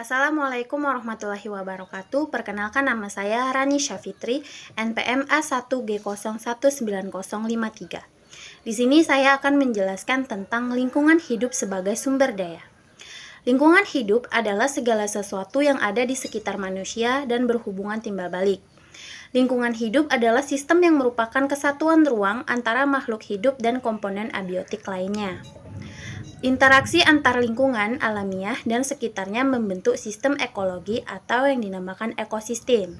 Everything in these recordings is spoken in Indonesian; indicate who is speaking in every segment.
Speaker 1: Assalamualaikum warahmatullahi wabarakatuh. Perkenalkan, nama saya Rani Syafitri, NPM A1G01190053. Di sini saya akan menjelaskan tentang lingkungan hidup sebagai sumber daya. Lingkungan hidup adalah segala sesuatu yang ada di sekitar manusia dan berhubungan timbal balik. Lingkungan hidup adalah sistem yang merupakan kesatuan ruang antara makhluk hidup dan komponen abiotik lainnya. Interaksi antar lingkungan alamiah dan sekitarnya membentuk sistem ekologi atau yang dinamakan ekosistem.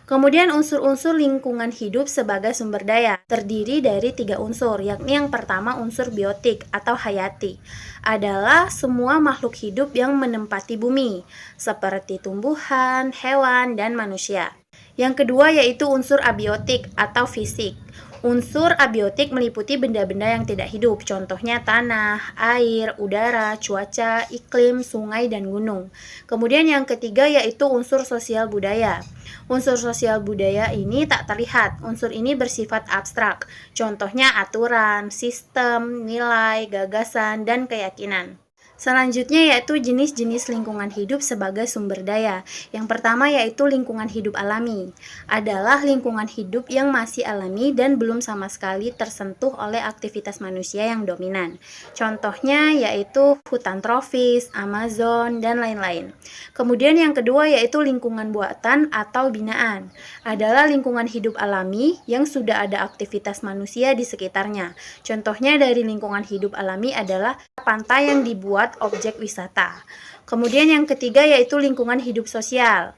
Speaker 1: Kemudian unsur-unsur lingkungan hidup sebagai sumber daya terdiri dari 3 unsur, yakni yang pertama unsur biotik atau hayati, adalah semua makhluk hidup yang menempati bumi, seperti tumbuhan, hewan, dan manusia. Yang kedua yaitu unsur abiotik atau fisik. Unsur abiotik meliputi benda-benda yang tidak hidup, contohnya tanah, air, udara, cuaca, iklim, sungai, dan gunung. Kemudian yang ketiga yaitu unsur sosial budaya. Unsur sosial budaya ini tak terlihat, unsur ini bersifat abstrak, contohnya aturan, sistem, nilai, gagasan, dan keyakinan. Selanjutnya yaitu jenis-jenis lingkungan hidup sebagai sumber daya. Yang pertama yaitu lingkungan hidup alami. Adalah lingkungan hidup yang masih alami dan belum sama sekali tersentuh oleh aktivitas manusia yang dominan. Contohnya yaitu hutan tropis, Amazon, dan lain-lain. Kemudian yang kedua yaitu lingkungan buatan atau binaan. Adalah lingkungan hidup alami yang sudah ada aktivitas manusia di sekitarnya. Contohnya dari lingkungan hidup alami adalah pantai yang dibuat objek wisata. Kemudian yang ketiga yaitu lingkungan hidup sosial.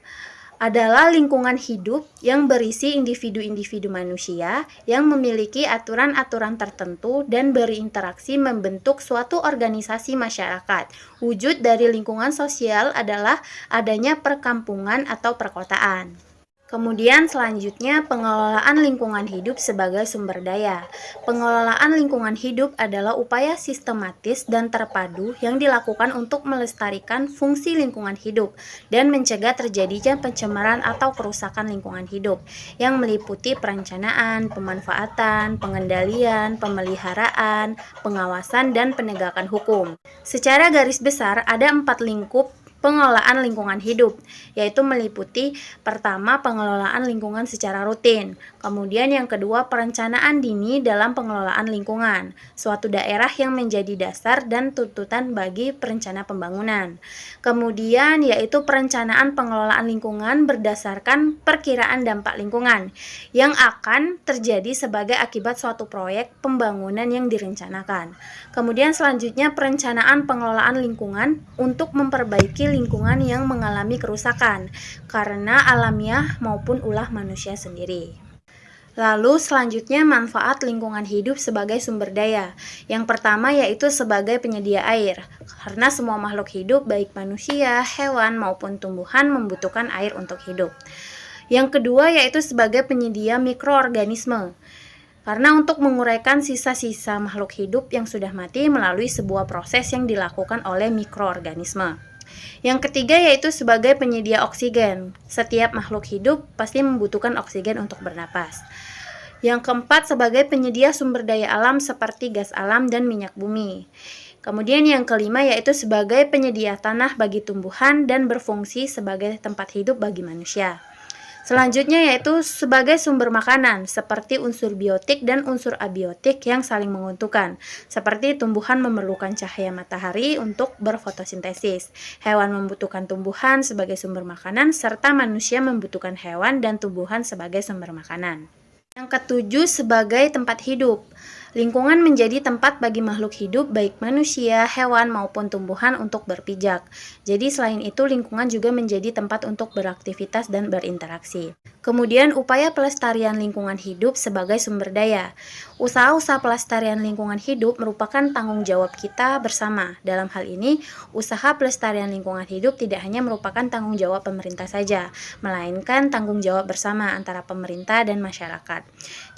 Speaker 1: Adalah lingkungan hidup yang berisi individu-individu manusia yang memiliki aturan-aturan tertentu dan berinteraksi membentuk suatu organisasi masyarakat. Wujud dari lingkungan sosial adalah adanya perkampungan atau perkotaan. Kemudian selanjutnya pengelolaan lingkungan hidup sebagai sumber daya. Pengelolaan lingkungan hidup adalah upaya sistematis dan terpadu yang dilakukan untuk melestarikan fungsi lingkungan hidup dan mencegah terjadinya pencemaran atau kerusakan lingkungan hidup yang meliputi perencanaan, pemanfaatan, pengendalian, pemeliharaan, pengawasan, dan penegakan hukum. Secara garis besar ada 4 lingkup pengelolaan lingkungan hidup, yaitu meliputi pertama pengelolaan lingkungan secara rutin, kemudian yang kedua perencanaan dini dalam pengelolaan lingkungan, suatu daerah yang menjadi dasar dan tuntutan bagi perencana pembangunan. Kemudian yaitu perencanaan pengelolaan lingkungan berdasarkan perkiraan dampak lingkungan yang akan terjadi sebagai akibat suatu proyek pembangunan yang direncanakan. Kemudian selanjutnya perencanaan pengelolaan lingkungan untuk memperbaiki lingkungan yang mengalami kerusakan karena alamiah maupun ulah manusia sendiri. Lalu selanjutnya manfaat lingkungan hidup sebagai sumber daya. Yang pertama yaitu sebagai penyedia air, karena semua makhluk hidup baik manusia, hewan maupun tumbuhan membutuhkan air untuk hidup. Yang kedua yaitu sebagai penyedia mikroorganisme, karena untuk menguraikan sisa-sisa makhluk hidup yang sudah mati melalui sebuah proses yang dilakukan oleh mikroorganisme. Yang ketiga yaitu sebagai penyedia oksigen. Setiap makhluk hidup pasti membutuhkan oksigen untuk bernapas. Yang keempat sebagai penyedia sumber daya alam seperti gas alam dan minyak bumi. Kemudian yang kelima yaitu sebagai penyedia tanah bagi tumbuhan dan berfungsi sebagai tempat hidup bagi manusia. Selanjutnya yaitu sebagai sumber makanan, seperti unsur biotik dan unsur abiotik yang saling menguntungkan, seperti tumbuhan memerlukan cahaya matahari untuk berfotosintesis, hewan membutuhkan tumbuhan sebagai sumber makanan, serta manusia membutuhkan hewan dan tumbuhan sebagai sumber makanan. Yang ketujuh sebagai tempat hidup. Lingkungan menjadi tempat bagi makhluk hidup baik manusia, hewan maupun tumbuhan untuk berpijak. Jadi selain itu lingkungan juga menjadi tempat untuk beraktivitas dan berinteraksi. Kemudian upaya pelestarian lingkungan hidup sebagai sumber daya. Usaha-usaha pelestarian lingkungan hidup merupakan tanggung jawab kita bersama. Dalam hal ini, usaha pelestarian lingkungan hidup tidak hanya merupakan tanggung jawab pemerintah saja, melainkan tanggung jawab bersama antara pemerintah dan masyarakat.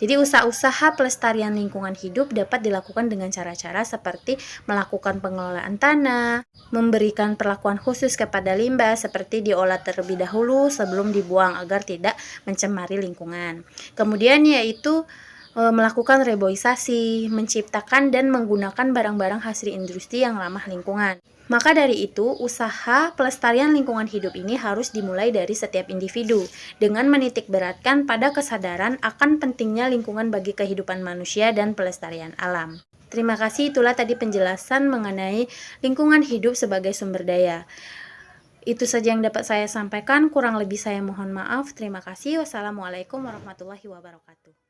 Speaker 1: Jadi usaha-usaha pelestarian lingkungan hidup dapat dilakukan dengan cara-cara seperti melakukan pengelolaan tanah, memberikan perlakuan khusus kepada limbah seperti diolah terlebih dahulu sebelum dibuang agar tidak mencemari lingkungan. Kemudian yaitu melakukan reboisasi, menciptakan dan menggunakan barang-barang hasil industri yang ramah lingkungan. Maka dari itu, usaha pelestarian lingkungan hidup ini harus dimulai dari setiap individu, dengan menitikberatkan pada kesadaran akan pentingnya lingkungan bagi kehidupan manusia dan pelestarian alam. Terima kasih, itulah tadi penjelasan mengenai lingkungan hidup sebagai sumber daya. Itu saja yang dapat saya sampaikan, kurang lebih saya mohon maaf. Terima kasih. Wassalamualaikum warahmatullahi wabarakatuh.